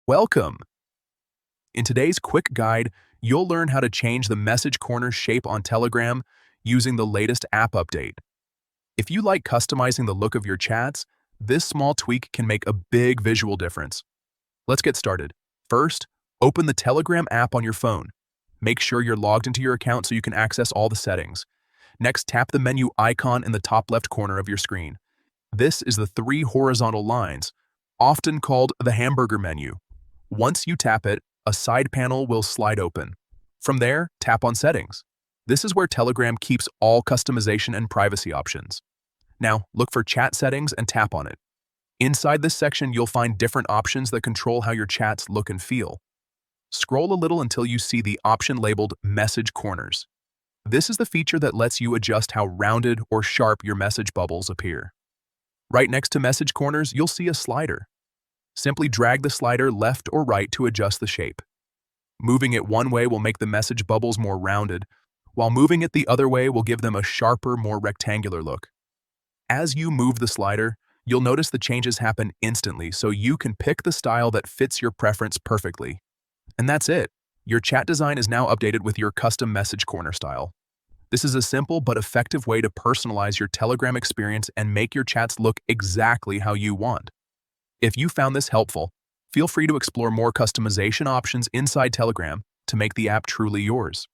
Welcome! In today's quick guide, you'll learn how to change the message corner shape on Telegram using the latest app update. If you like customizing the look of your chats, this small tweak can make a big visual difference. Let's get started. First, open the Telegram app on your phone. Make sure you're logged into your account so you can access all the settings. Next, tap the menu icon in the top left corner of your screen. This is the three horizontal lines, often called the hamburger menu. Once you tap it, a side panel will slide open. From there, tap on Settings. This is where Telegram keeps all customization and privacy options. Now, look for Chat Settings and tap on it. Inside this section, you'll find different options that control how your chats look and feel. Scroll a little until you see the option labeled Message Corners. This is the feature that lets you adjust how rounded or sharp your message bubbles appear. Right next to Message Corners, you'll see a slider. Simply drag the slider left or right to adjust the shape. Moving it one way will make the message bubbles more rounded, while moving it the other way will give them a sharper, more rectangular look. As you move the slider, you'll notice the changes happen instantly, so you can pick the style that fits your preference perfectly. And that's it. Your chat design is now updated with your custom message corner style. This is a simple but effective way to personalize your Telegram experience and make your chats look exactly how you want. If you found this helpful, feel free to explore more customization options inside Telegram to make the app truly yours.